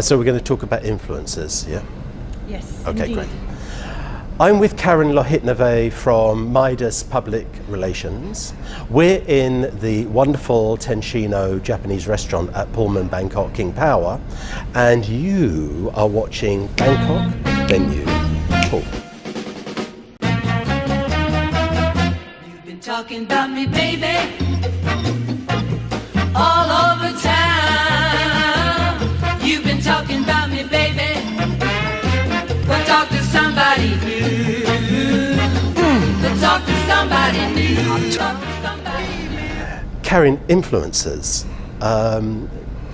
So we're going to talk about influencers, yeah? Yes, Okay, indeed. great. I'm with Karin Lohitnavy from MIDAS Public Relations. We're in the wonderful Tenshino Japanese restaurant at Pullman Bangkok King Power, and you are watching Bangkok Venue Talk. You've been talking about me, baby, all over town. You've been talking about me, baby. Go talk to somebody new. Go talk to somebody new. Talk to somebody new. Karin, influencers,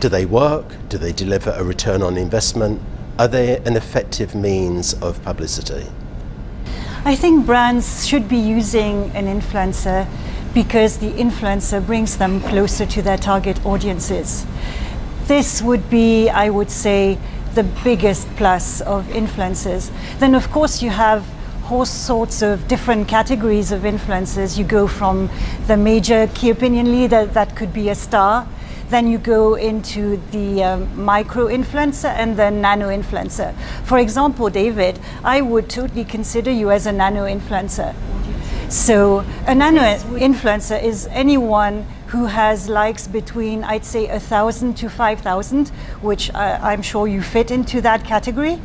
do they work? Do they deliver a return on investment? Are they an effective means of publicity? I think brands should be using an influencer because the influencer brings them closer to their target audiences. This would be, I would say, the biggest plus of influencers. Then of course you have all sorts of different categories of influencers. You go from the major key opinion leader, that could be a star, then you go into the micro influencer and the nano influencer. For example, David, I would totally consider you as a nano influencer. So a nano influencer is anyone who has likes between, I'd say, 1,000 to 5,000, which I'm sure you fit into that category.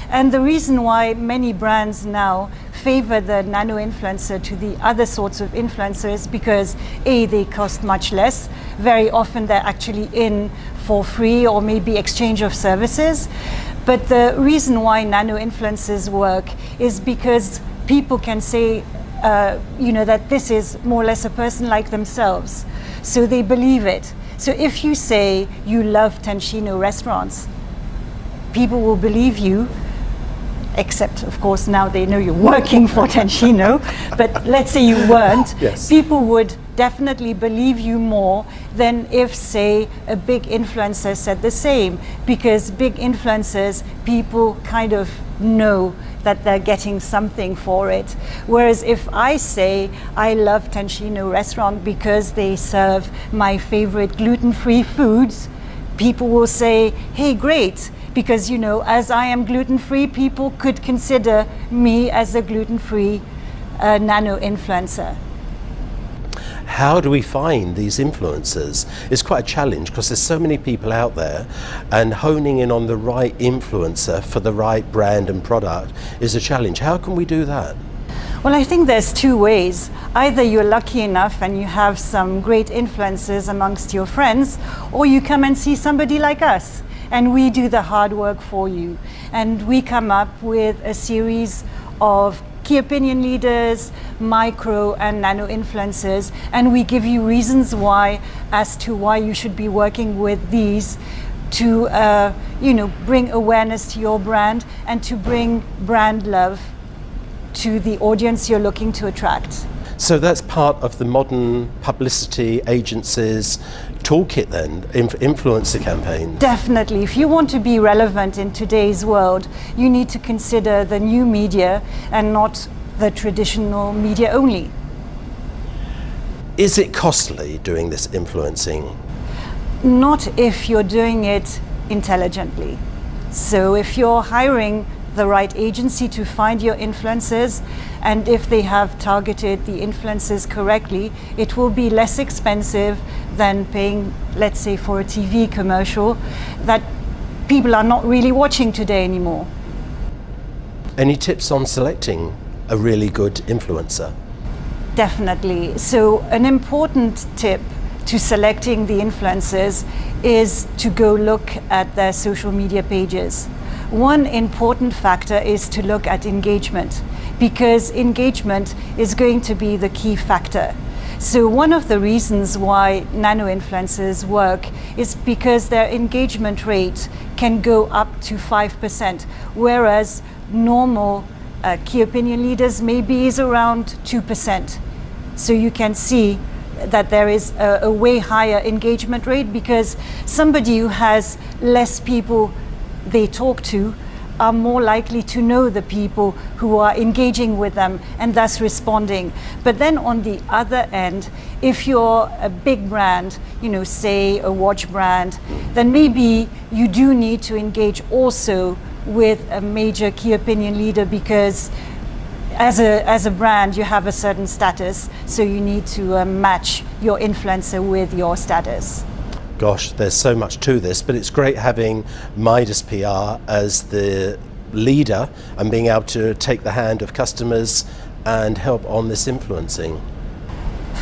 And the reason why many brands now favor the nano influencer to the other sorts of influencers because A, they cost much less. Very often they're actually in for free or maybe exchange of services. But the reason why nano influencers work is because people can say, that this is more or less a person like themselves. So they believe it. So if you say you love Tenshino restaurants, people will believe you, except of course now they know you're working for Tenshino, but let's say you weren't, Yes. People would definitely believe you more than if, say, a big influencer said the same, because big influencers, people kind of know that they're getting something for it. Whereas if I say I love Tenshino restaurant because they serve my favorite gluten-free foods, people will say, hey, great, because as I am gluten-free, people could consider me as a gluten-free nano influencer. How do we find these influencers? It's quite a challenge because there's so many people out there, and honing in on the right influencer for the right brand and product is a challenge. How can we do that? Well, I think there's two ways. Either you're lucky enough and you have some great influencers amongst your friends, or you come and see somebody like us and we do the hard work for you. And we come up with a series of key opinion leaders, micro and nano influencers, and we give you reasons as to why you should be working with these to bring awareness to your brand and to bring brand love to the audience you're looking to attract. So that's part of the modern publicity agencies toolkit then, influencer campaigns. Definitely. If you want to be relevant in today's world, you need to consider the new media and not the traditional media only. Is it costly doing this influencing? Not if you're doing it intelligently. So if you're hiring the right agency to find your influencers, and if they have targeted the influencers correctly, it will be less expensive than paying, let's say, for a TV commercial that people are not really watching today anymore. Any tips on selecting a really good influencer? Definitely. So an important tip to selecting the influencers is to go look at their social media pages. One important factor is to look at engagement, because engagement is going to be the key factor. So one of the reasons why nano influencers work is because their engagement rate can go up to 5%, whereas normal key opinion leaders maybe is around 2%. So you can see that there is a way higher engagement rate, because somebody who has less people they talk to are more likely to know the people who are engaging with them and thus responding. But then on the other end, if you're a big brand, say a watch brand, then maybe you do need to engage also with a major key opinion leader, because as a brand you have a certain status, so you need to match your influencer with your status. Gosh, there's so much to this, but it's great having MIDAS-PR as the leader and being able to take the hand of customers and help on this influencing.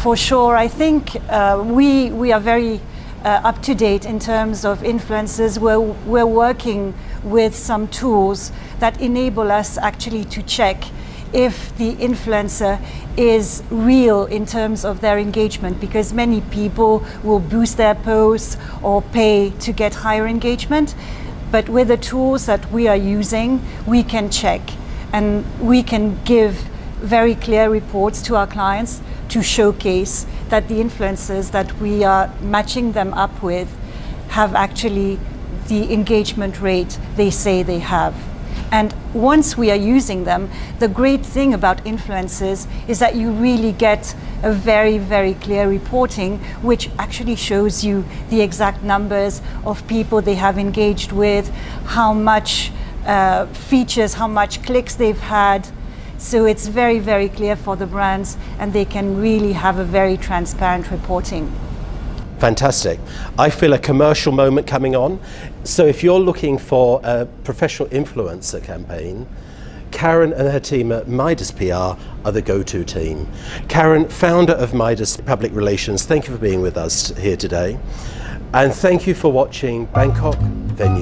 For sure, I think we are very up to date in terms of influencers. We're working with some tools that enable us actually to check if the influencer is real in terms of their engagement, because many people will boost their posts or pay to get higher engagement. But with the tools that we are using, we can check and we can give very clear reports to our clients to showcase that the influencers that we are matching them up with have actually the engagement rate they say they have. And once we are using them, the great thing about influencers is that you really get a very, very clear reporting, which actually shows you the exact numbers of people they have engaged with, how much features, how much clicks they've had. So it's very, very clear for the brands, and they can really have a very transparent reporting. Fantastic. I feel a commercial moment coming on. So if you're looking for a professional influencer campaign, Karin and her team at MIDAS-PR are the go-to team. Karin, founder of MIDAS Public Relations, thank you for being with us here today. And thank you for watching Bangkok Venue